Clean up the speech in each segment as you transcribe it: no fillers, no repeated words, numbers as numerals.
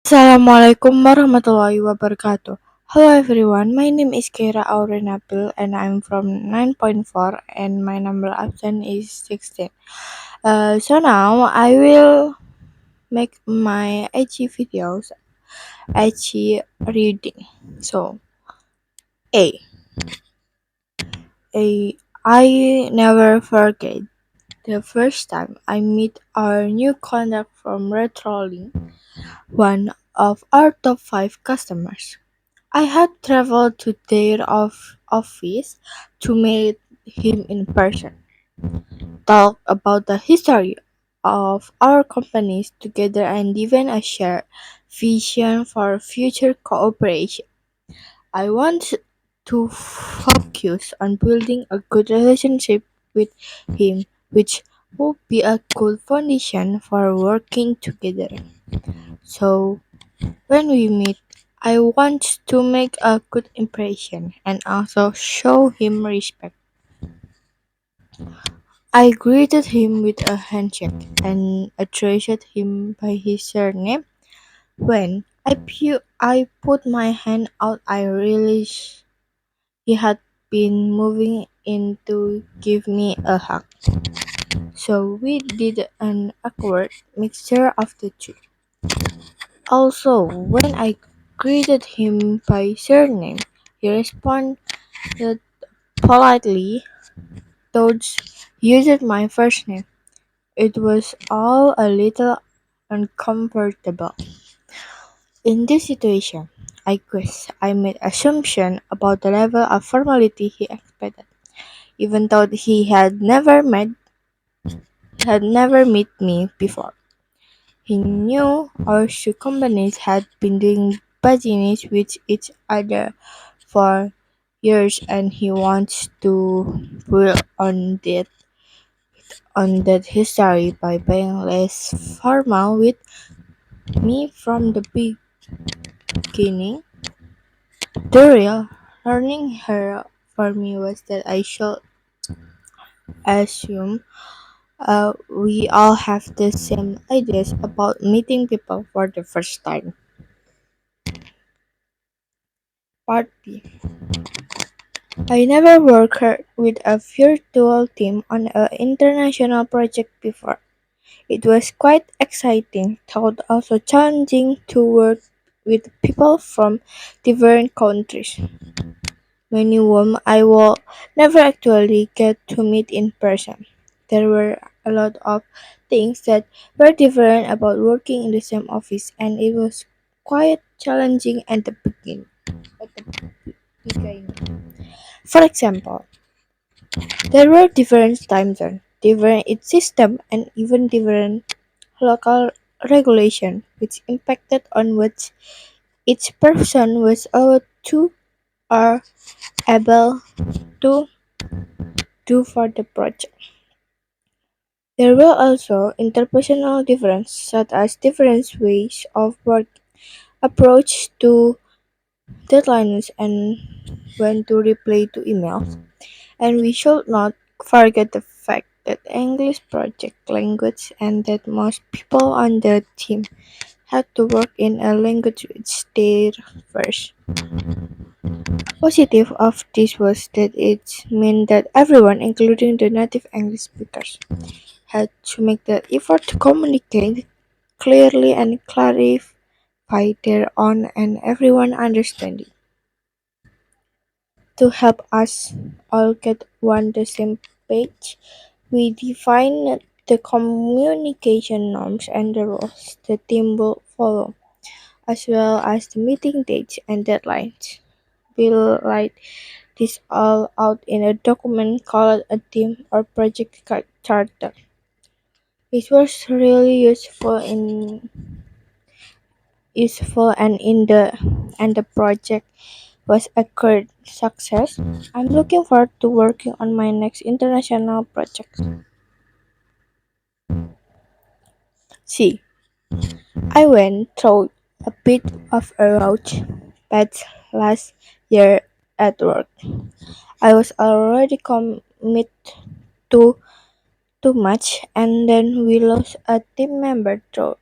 Assalamualaikum warahmatullahi wabarakatuh. Hello everyone, my name is Keira Aurene Nabil and I'm from 9.4 and my number absent is 16. So now I will make my HE videos, HE reading. So A. I never forget the first time I meet our new contact from Retrolling, one of our top 5 customers. I had traveled to their office to meet him in person, talk about the history of our companies together, and even a shared vision for future cooperation. I want to focus on building a good relationship with him, which will be a good foundation for working together. So, when we meet, I want to make a good impression and also show him respect. I greeted him with a handshake and addressed him by his surname. When I put my hand out, I realized he had been moving in to give me a hug. So we did an awkward mixture of the two. Also, when I greeted him by surname, he responded politely towards using my first name. It was all a little uncomfortable. In this situation, I guess I made assumption about the level of formality he expected, even though he had never met me before. He knew our two companies had been doing business with each other for years and he wants to build on that history by being less formal with me from the beginning. The real learning here for me was that I should assume we all have the same ideas about meeting people for the first time. Part B. I never worked with a virtual team on an international project before. It was quite exciting, though also challenging to work with people from different countries, many whom I will never actually get to meet in person. There were a lot of things that were different about working in the same office, and it was quite challenging at the beginning. For example, there were different time zones, different its system, and even different local regulation, which impacted on what each person was allowed to or able to do for the project. There were also interpersonal differences, such as different ways of work, approach to deadlines, and when to reply to emails. And we should not forget the fact that English project language and that most people on the team had to work in a language which they first. Positive of this was that it meant that everyone, including the native English speakers, had to make the effort to communicate clearly and clarify their own and everyone understanding. To help us all get on the same page, we defined the communication norms and the rules the team will follow, as well as the meeting dates and deadlines. We'll write this all out in a document called a team or project charter. It was really useful and the project was a great success. I'm looking forward to working on my next international project. See, I went through a bit of a rough patch last year at work. I was already committed to too much, and then we lost a team member through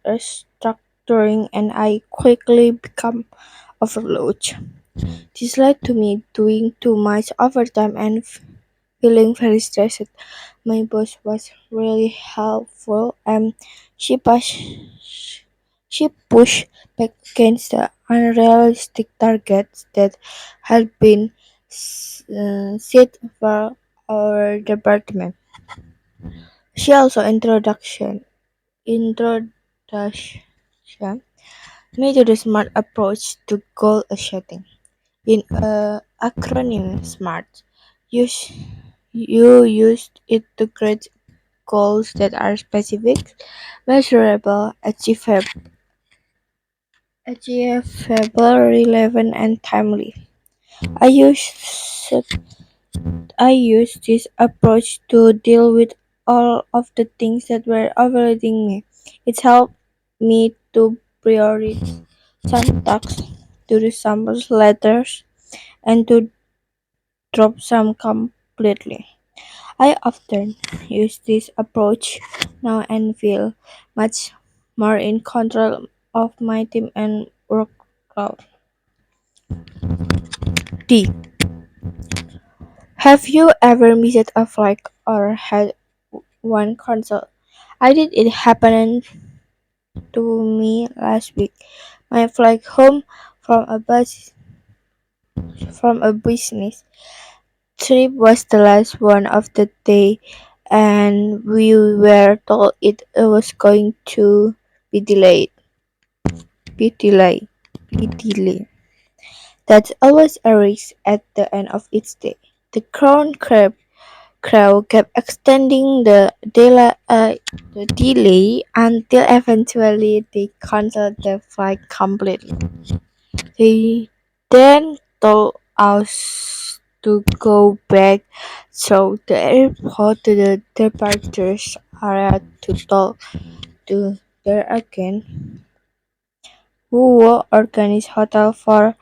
during and I quickly become overloaded. This led to me doing too much overtime and feeling very stressed. My boss was really helpful and she pushed she pushed back against the unrealistic targets that had been set for our department. She also introduction me to the smart approach to goal setting. In acronym SMART, use you used it to create goals that are specific, measurable, achievable, relevant, and timely. I use I use this approach to deal with all of the things that were overloading me. It helped me to prioritize some tasks, to do some letters, and to drop some completely. I often use this approach now and feel much more in control of my team and workload. D. Have you ever missed a flight or had one cancelled? I did it happen to me last week. My flight home from a business trip was the last one of the day and we were told it was going to be delayed. Be delayed. Be delayed. That's always a risk at the end of each day. The crowd kept extending the delay until eventually they canceled the flight completely. They then told us to go back through the airport to the departures area to talk to there again, who will organize hotel for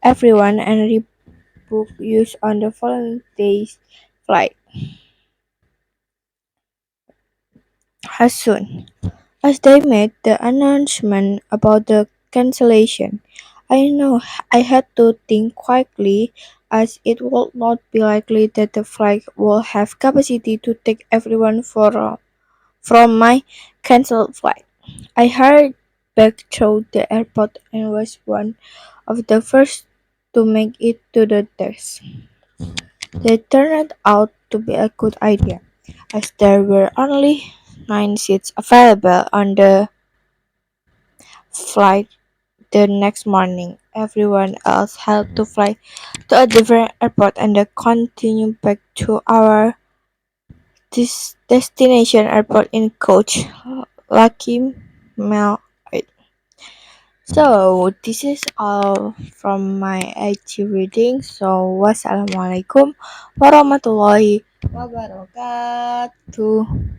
everyone and rebook use on the following day's flight as soon as they made the announcement about the cancellation. I know I had to think quickly as it would not be likely that the flight will have capacity to take everyone from my cancelled flight. I hurried back through the airport and was one of the first to make it to the desk. It turned out to be a good idea, as there were only 9 seats available on the flight the next morning. Everyone else had to fly to a different airport and then continue back to our destination airport in coach. Lucky Mel. So this is all from my IT reading. So wassalamualaikum warahmatullahi wabarakatuh.